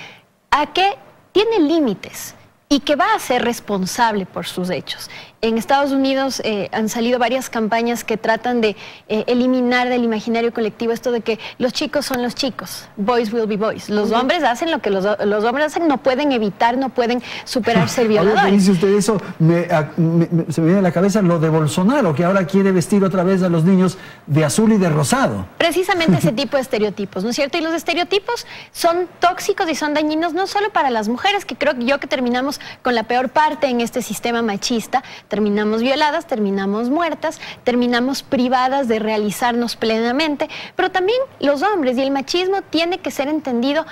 a que tiene límites y que va a ser responsable por sus hechos. En Estados Unidos han salido varias campañas que tratan de eliminar del imaginario colectivo esto de que los chicos son los chicos, boys will be boys. Los hombres hacen lo que los hombres hacen, no pueden evitar, no pueden superar ser violadores. Ahora que dice usted eso, se me viene a la cabeza lo de Bolsonaro, que ahora quiere vestir otra vez a los niños de azul y de rosado. Precisamente ese tipo de estereotipos, ¿no es cierto? Y los estereotipos son tóxicos y son dañinos no solo para las mujeres, que creo yo que terminamos con la peor parte en este sistema machista. Terminamos violadas, terminamos muertas, terminamos privadas de realizarnos plenamente, pero también los hombres, y el machismo tiene que ser entendido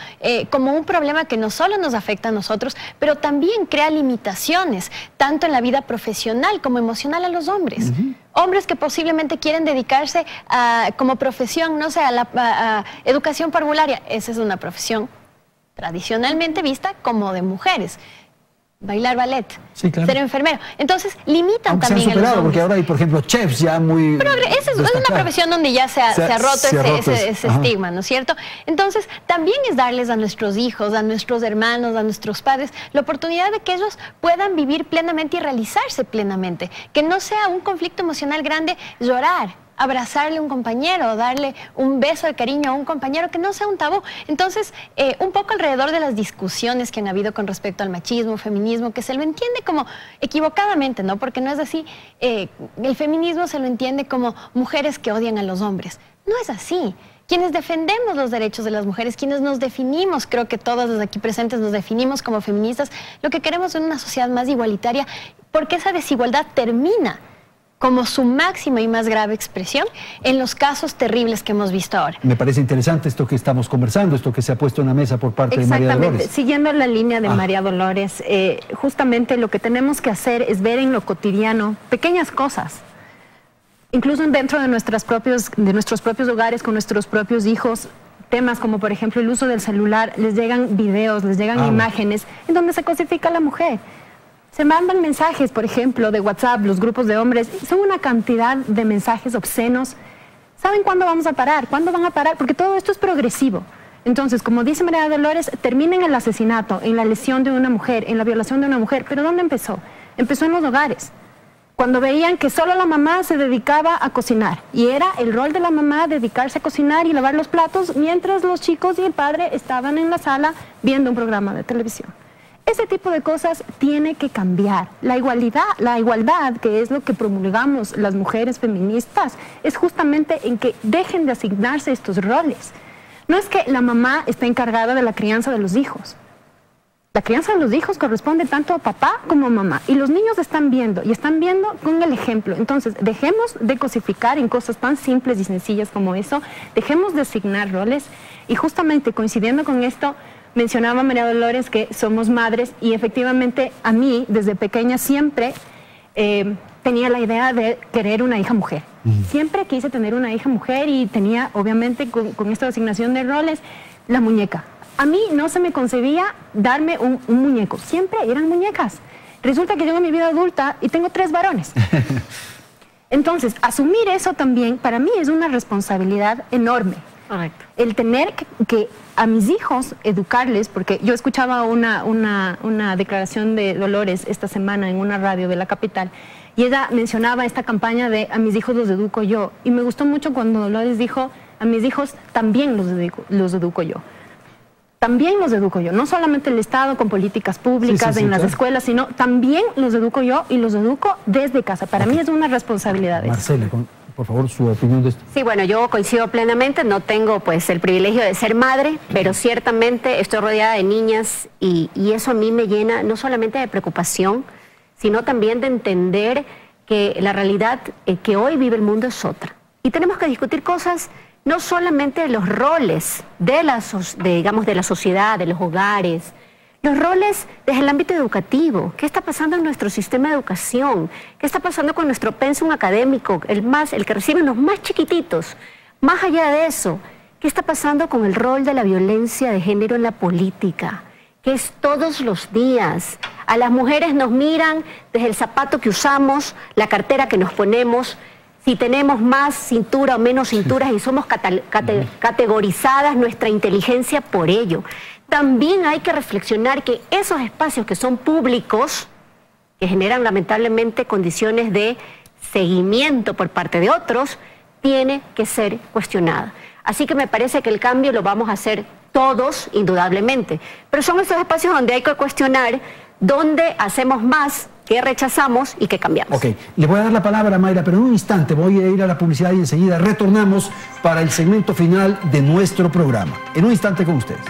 como un problema que no solo nos afecta a nosotros, pero también crea limitaciones, tanto en la vida profesional como emocional a los hombres. Hombres que posiblemente quieren dedicarse como profesión, no sé, a la educación parvularia. Esa es una profesión tradicionalmente vista como de mujeres. Bailar ballet, sí, claro, ser enfermero. Entonces, limitan aunque también se han superado, a los hombres. Porque ahora hay, por ejemplo, chefs ya muy... Pero esa es una profesión donde ya se ha roto ese estigma, ¿no es cierto? Entonces, también es darles a nuestros hijos, a nuestros hermanos, a nuestros padres, la oportunidad de que ellos puedan vivir plenamente y realizarse plenamente. Que no sea un conflicto emocional grande llorar, abrazarle a un compañero, darle un beso de cariño a un compañero, que no sea un tabú. Entonces, un poco alrededor de las discusiones que han habido con respecto al machismo, feminismo, que se lo entiende como equivocadamente, ¿no? Porque no es así. El feminismo se lo entiende como mujeres que odian a los hombres. No es así. Quienes defendemos los derechos de las mujeres, quienes nos definimos, creo que todos los aquí presentes nos definimos como feministas, lo que queremos es una sociedad más igualitaria, porque esa desigualdad termina como su máxima y más grave expresión en los casos terribles que hemos visto ahora. Me parece interesante esto que estamos conversando, esto que se ha puesto en la mesa por parte de María Dolores. Exactamente, siguiendo la línea de María Dolores, justamente lo que tenemos que hacer es ver en lo cotidiano pequeñas cosas, incluso dentro de nuestros propios hogares, con nuestros propios hijos, temas como por ejemplo el uso del celular, les llegan videos, les llegan imágenes en donde se cosifica a la mujer. Se mandan mensajes, por ejemplo, de WhatsApp, los grupos de hombres, son una cantidad de mensajes obscenos. ¿Saben cuándo vamos a parar? ¿Cuándo van a parar? Porque todo esto es progresivo. Entonces, como dice María Dolores, termina en el asesinato, en la lesión de una mujer, en la violación de una mujer. ¿Pero dónde empezó? Empezó en los hogares. Cuando veían que solo la mamá se dedicaba a cocinar. Y era el rol de la mamá dedicarse a cocinar y lavar los platos, mientras los chicos y el padre estaban en la sala viendo un programa de televisión. Ese tipo de cosas tiene que cambiar. La igualdad, que es lo que promulgamos las mujeres feministas, es justamente en que dejen de asignarse estos roles. No es que la mamá está encargada de la crianza de los hijos. La crianza de los hijos corresponde tanto a papá como a mamá. Y los niños están viendo, y están viendo con el ejemplo. Entonces, dejemos de cosificar en cosas tan simples y sencillas como eso. Dejemos de asignar roles. Y justamente coincidiendo con esto, mencionaba María Dolores que somos madres, y efectivamente a mí desde pequeña siempre tenía la idea de querer una hija mujer. Siempre quise tener una hija mujer y tenía obviamente con esta asignación de roles la muñeca. A mí no se me concebía darme un muñeco, siempre eran muñecas. Resulta que llego a mi vida adulta y tengo 3 varones. Entonces, asumir eso también para mí es una responsabilidad enorme. Correcto. El tener que a mis hijos educarles, porque yo escuchaba una declaración de Dolores esta semana en una radio de la capital, y ella mencionaba esta campaña de a mis hijos los educo yo, y me gustó mucho cuando Dolores dijo a mis hijos también los educo yo. También los educo yo, no solamente el Estado con políticas públicas en las escuelas, sino también los educo yo, y los educo desde casa. Para mí es una responsabilidad. Marcela, por favor, su opinión de esto. Sí, bueno, yo coincido plenamente, no tengo pues el privilegio de ser madre, pero ciertamente estoy rodeada de niñas y eso a mí me llena no solamente de preocupación, sino también de entender que la realidad que hoy vive el mundo es otra. Y tenemos que discutir cosas no solamente de los roles de la sociedad, de los hogares, los roles desde el ámbito educativo. ¿Qué está pasando en nuestro sistema de educación? ¿Qué está pasando con nuestro pensum académico, el que reciben los más chiquititos? Más allá de eso, ¿qué está pasando con el rol de la violencia de género en la política? Que es todos los días. A las mujeres nos miran desde el zapato que usamos, la cartera que nos ponemos, si tenemos más cintura o menos cinturas, y somos categorizadas nuestra inteligencia por ello. también hay que reflexionar que esos espacios que son públicos, que generan lamentablemente condiciones de seguimiento por parte de otros, tiene que ser cuestionada. Así que me parece que el cambio lo vamos a hacer todos, indudablemente. Pero son esos espacios donde hay que cuestionar, donde hacemos más, qué rechazamos y qué cambiamos. Ok, le voy a dar la palabra a Mayra, pero en un instante voy a ir a la publicidad y enseguida retornamos para el segmento final de nuestro programa. En un instante con ustedes.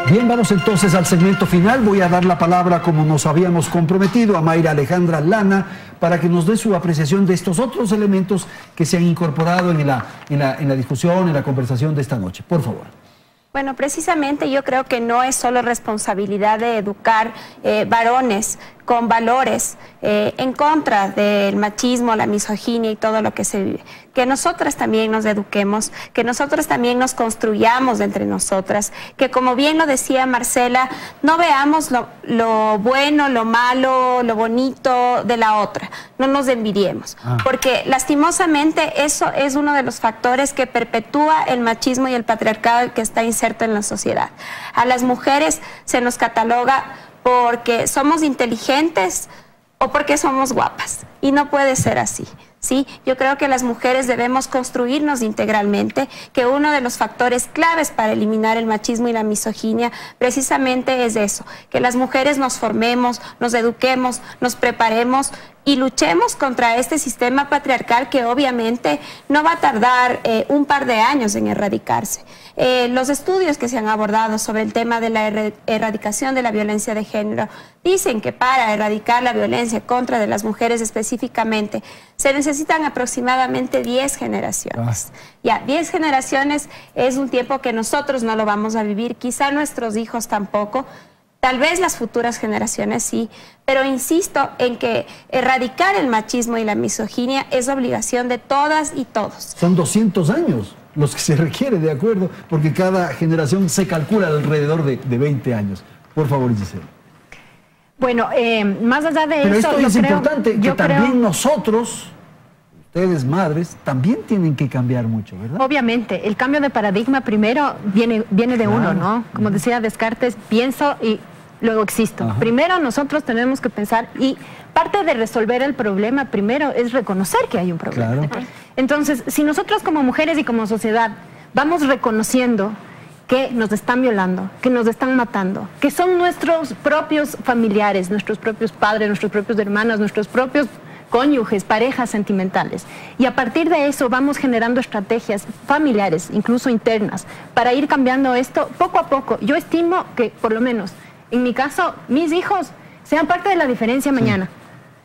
Bien, vamos entonces al segmento final. Voy a dar la palabra, como nos habíamos comprometido, a Mayra Alejandra Lana para que nos dé su apreciación de estos otros elementos que se han incorporado en la discusión, en la conversación de esta noche. Por favor. Bueno, precisamente yo creo que no es solo responsabilidad de educar varones con valores en contra del machismo, la misoginia y todo lo que se vive. Que nosotras también nos eduquemos, que nosotros también nos construyamos entre nosotras, que como bien lo decía Marcela, no veamos lo bueno, lo malo, lo bonito de la otra, no nos envidiemos, porque lastimosamente eso es uno de los factores que perpetúa el machismo y el patriarcado que está inserto en la sociedad. A las mujeres se nos cataloga porque somos inteligentes o porque somos guapas, y no puede ser así. ¿Sí? Yo creo que las mujeres debemos construirnos integralmente, que uno de los factores claves para eliminar el machismo y la misoginia precisamente es eso, que las mujeres nos formemos, nos eduquemos, nos preparemos y luchemos contra este sistema patriarcal que obviamente no va a tardar un par de años en erradicarse. Los estudios que se han abordado sobre el tema de la erradicación de la violencia de género dicen que para erradicar la violencia contra de las mujeres específicamente se necesitan aproximadamente 10 generaciones. Ya, 10 generaciones es un tiempo que nosotros no lo vamos a vivir, quizá nuestros hijos tampoco, tal vez las futuras generaciones sí, pero insisto en que erradicar el machismo y la misoginia es obligación de todas y todos. Son 200 años los que se requiere, de acuerdo, porque cada generación se calcula alrededor de 20 años. Por favor, Gisela. Bueno, más allá de pero eso... Pero esto es importante, que también nosotros, ustedes madres, también tienen que cambiar mucho, ¿verdad? Obviamente, el cambio de paradigma primero viene de uno, ¿no? Como decía Descartes, pienso y luego existo. Primero nosotros tenemos que pensar, y parte de resolver el problema primero es reconocer que hay un problema. Entonces, si nosotros como mujeres y como sociedad vamos reconociendo que nos están violando, que nos están matando, que son nuestros propios familiares, nuestros propios padres, nuestros propios hermanos, nuestros propios cónyuges, parejas sentimentales. Y a partir de eso vamos generando estrategias familiares, incluso internas, para ir cambiando esto poco a poco. Yo estimo que, por lo menos, en mi caso, mis hijos sean parte de la diferencia mañana.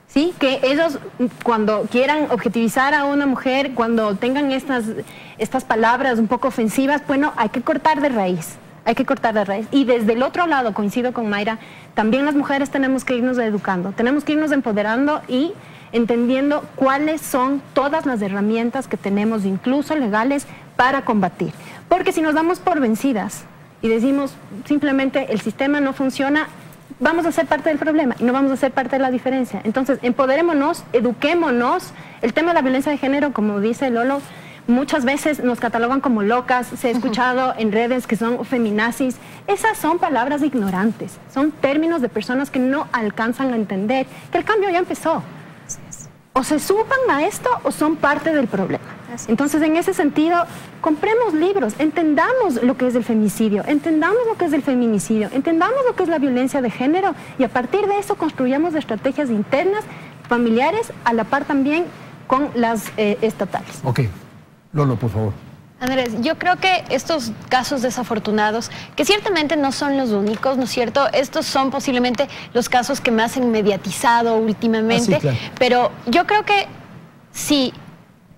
¿Sí? Que ellos, cuando quieran objetivizar a una mujer, cuando tengan estas palabras un poco ofensivas, bueno, hay que cortar de raíz. Hay que cortar de raíz. Y desde el otro lado, coincido con Mayra, también las mujeres tenemos que irnos educando, tenemos que irnos empoderando y entendiendo cuáles son todas las herramientas que tenemos, incluso legales, para combatir. Porque si nos damos por vencidas y decimos simplemente el sistema no funciona, vamos a ser parte del problema y no vamos a ser parte de la diferencia. Entonces, empoderémonos, eduquémonos. El tema de la violencia de género, como dice Lolo, muchas veces nos catalogan como locas. Se ha escuchado en redes que son feminazis. Esas son palabras ignorantes, son términos de personas que no alcanzan a entender que el cambio ya empezó. O se suman a esto o son parte del problema. Entonces, en ese sentido, compremos libros, entendamos lo que es el femicidio, entendamos lo que es el feminicidio, entendamos lo que es la violencia de género y a partir de eso construyamos estrategias internas, familiares, a la par también con las estatales. Ok. Lolo, por favor. Andrés, yo creo que estos casos desafortunados, que ciertamente no son los únicos, ¿no es cierto? Estos son posiblemente los casos que más han mediatizado últimamente, claro. Pero yo creo que si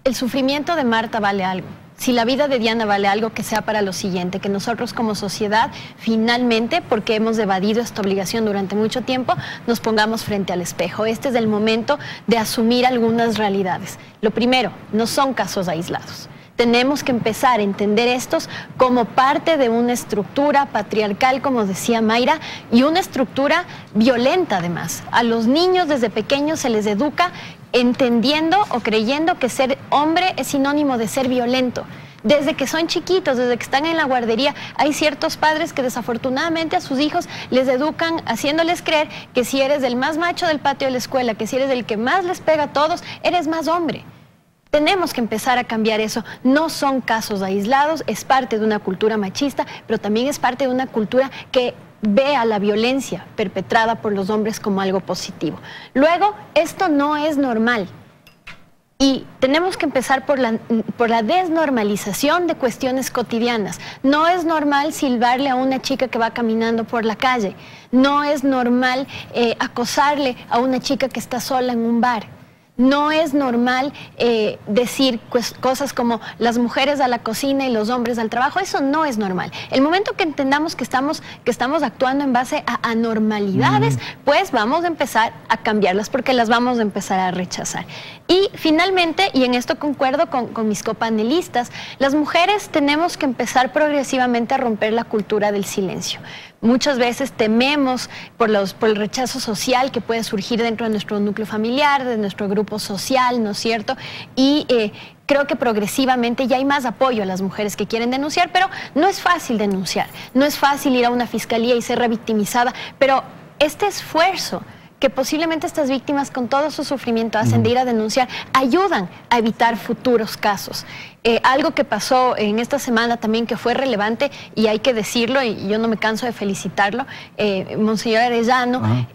el sufrimiento de Marta vale algo, si la vida de Diana vale algo, que sea para lo siguiente, que nosotros como sociedad, finalmente, porque hemos evadido esta obligación durante mucho tiempo, nos pongamos frente al espejo. Este es el momento de asumir algunas realidades. Lo primero, no son casos aislados. tenemos que empezar a entender estos como parte de una estructura patriarcal, como decía Mayra, y una estructura violenta además. A los niños desde pequeños se les educa entendiendo o creyendo que ser hombre es sinónimo de ser violento. Desde que son chiquitos, desde que están en la guardería, hay ciertos padres que desafortunadamente a sus hijos les educan haciéndoles creer que si eres el más macho del patio de la escuela, que si eres el que más les pega a todos, eres más hombre. Tenemos que empezar a cambiar eso. No son casos aislados, es parte de una cultura machista, pero también es parte de una cultura que ve a la violencia perpetrada por los hombres como algo positivo. Luego, esto no es normal. Y tenemos que empezar por la desnormalización de cuestiones cotidianas. No es normal silbarle a una chica que va caminando por la calle. No es normal acosarle a una chica que está sola en un bar. No es normal decir cosas como las mujeres a la cocina y los hombres al trabajo. Eso no es normal. El momento que entendamos que estamos actuando en base a anormalidades, pues vamos a empezar a cambiarlas porque las vamos a empezar a rechazar. Y finalmente, y en esto concuerdo con mis copanelistas, las mujeres tenemos que empezar progresivamente a romper la cultura del silencio. Muchas veces tememos por el rechazo social que puede surgir dentro de nuestro núcleo familiar, de nuestro grupo social, ¿no es cierto? Y creo que progresivamente ya hay más apoyo a las mujeres que quieren denunciar, pero no es fácil denunciar, no es fácil ir a una fiscalía y ser revictimizada, pero este esfuerzo que posiblemente estas víctimas con todo su sufrimiento hacen de ir a denunciar, ayudan a evitar futuros casos. Algo que pasó en esta semana también que fue relevante y hay que decirlo, y yo no me canso de felicitarlo, Monseñor Arellano,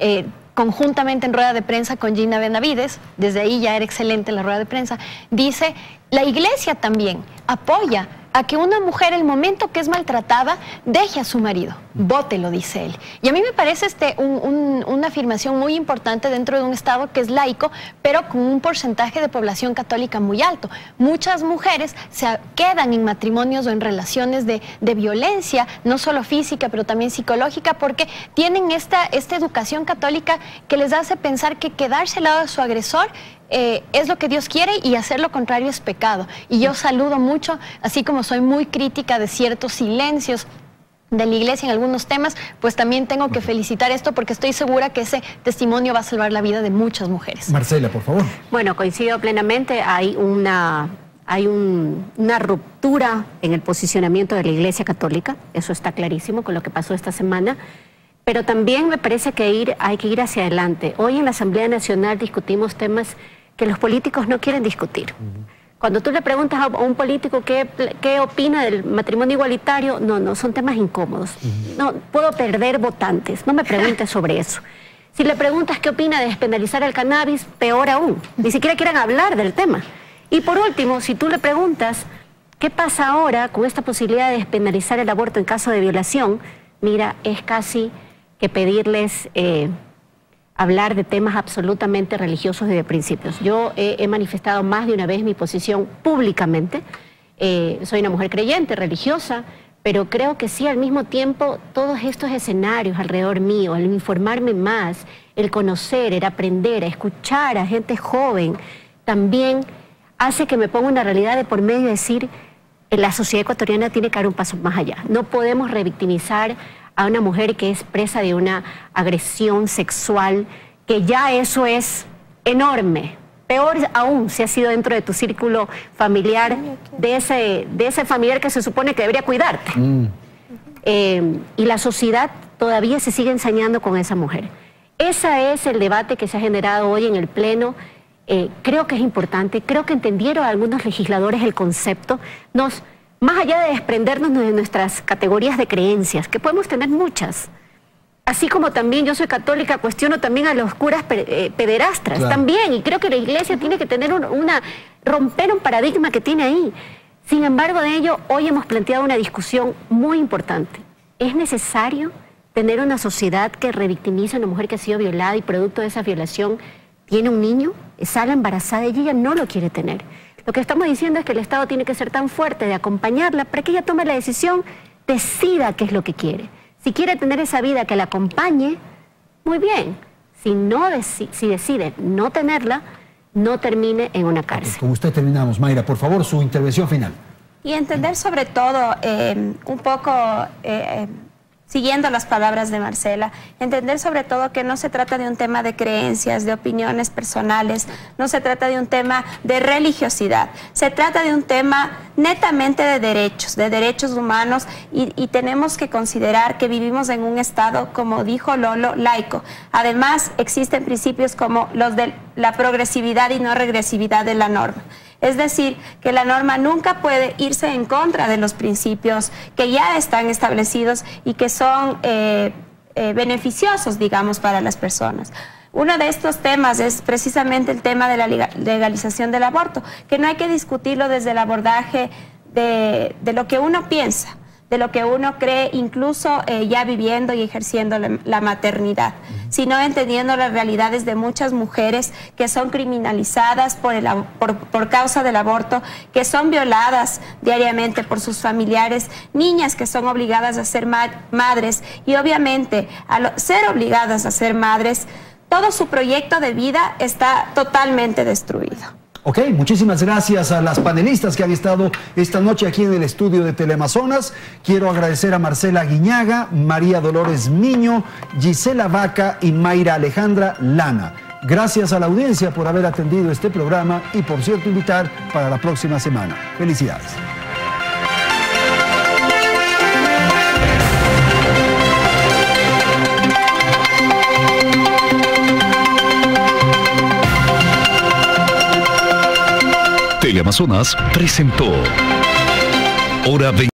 conjuntamente en rueda de prensa con Gina Benavides, desde ahí ya era excelente la rueda de prensa, dice, la Iglesia también apoya a que una mujer, el momento que es maltratada, deje a su marido. Vótelo, dice él. Y a mí me parece una afirmación muy importante dentro de un Estado que es laico, pero con un porcentaje de población católica muy alto. Muchas mujeres se quedan en matrimonios o en relaciones de violencia, no solo física, pero también psicológica, porque tienen esta educación católica que les hace pensar que quedarse al lado de su agresor es lo que Dios quiere y hacer lo contrario es pecado. Y yo saludo mucho, así como soy muy crítica de ciertos silencios de la Iglesia en algunos temas, pues también tengo que felicitar esto porque estoy segura que ese testimonio va a salvar la vida de muchas mujeres. Marcela, por favor. Bueno, coincido plenamente, hay una ruptura en el posicionamiento de la Iglesia Católica, eso está clarísimo con lo que pasó esta semana. Pero también me parece que hay que ir hacia adelante. Hoy en la Asamblea Nacional discutimos temas que los políticos no quieren discutir. Cuando tú le preguntas a un político qué opina del matrimonio igualitario, no, son temas incómodos. No puedo perder votantes, no me preguntes sobre eso. Si le preguntas qué opina de despenalizar el cannabis, peor aún, ni siquiera quieren hablar del tema. Y por último, si tú le preguntas qué pasa ahora con esta posibilidad de despenalizar el aborto en caso de violación, mira, es casi que pedirles hablar de temas absolutamente religiosos y de principios. Yo he manifestado más de una vez mi posición públicamente. Soy una mujer creyente, religiosa, pero creo que sí, al mismo tiempo, todos estos escenarios alrededor mío, el informarme más, el conocer, el aprender, a escuchar a gente joven, también hace que me ponga una realidad de por medio de decir, la sociedad ecuatoriana tiene que dar un paso más allá. No podemos revictimizar a una mujer que es presa de una agresión sexual, que ya eso es enorme. Peor aún si ha sido dentro de tu círculo familiar, de ese familiar que se supone que debería cuidarte. Y la sociedad todavía se sigue ensañando con esa mujer. Ese es el debate que se ha generado hoy en el Pleno. Creo que es importante, creo que entendieron algunos legisladores el concepto. Más allá de desprendernos de nuestras categorías de creencias, que podemos tener muchas, así como también yo soy católica, cuestiono también a los curas pederastras, claro. También, y creo que la Iglesia tiene que tener romper un paradigma que tiene ahí. Sin embargo, de ello, hoy hemos planteado una discusión muy importante. ¿Es necesario tener una sociedad que revictimice a una mujer que ha sido violada y producto de esa violación tiene un niño, sale embarazada y ella no lo quiere tener? Lo que estamos diciendo es que el Estado tiene que ser tan fuerte de acompañarla para que ella tome la decisión, decida qué es lo que quiere. Si quiere tener esa vida que la acompañe, muy bien. Si decide no tenerla, no termine en una cárcel. Con usted terminamos. Mayra, por favor, su intervención final. Y entender sobre todo, un poco siguiendo las palabras de Marcela, entender sobre todo que no se trata de un tema de creencias, de opiniones personales, no se trata de un tema de religiosidad, se trata de un tema netamente de derechos humanos y tenemos que considerar que vivimos en un estado, como dijo Lolo, laico. Además, existen principios como los de la progresividad y no regresividad de la norma. Es decir, que la norma nunca puede irse en contra de los principios que ya están establecidos y que son beneficiosos, digamos, para las personas. Uno de estos temas es precisamente el tema de la legalización del aborto, que no hay que discutirlo desde el abordaje de lo que uno piensa, de lo que uno cree, incluso ya viviendo y ejerciendo la maternidad, sino entendiendo las realidades de muchas mujeres que son criminalizadas por causa del aborto, que son violadas diariamente por sus familiares, niñas que son obligadas a ser madres y obviamente al ser obligadas a ser madres, todo su proyecto de vida está totalmente destruido. Ok, muchísimas gracias a las panelistas que han estado esta noche aquí en el estudio de Teleamazonas. Quiero agradecer a Marcela Guiñaga, María Dolores Miño, Gisela Vaca y Mayra Alejandra Lana. Gracias a la audiencia por haber atendido este programa y, por cierto, invitar para la próxima semana. Felicidades. Teleamazonas presentó Hora 20.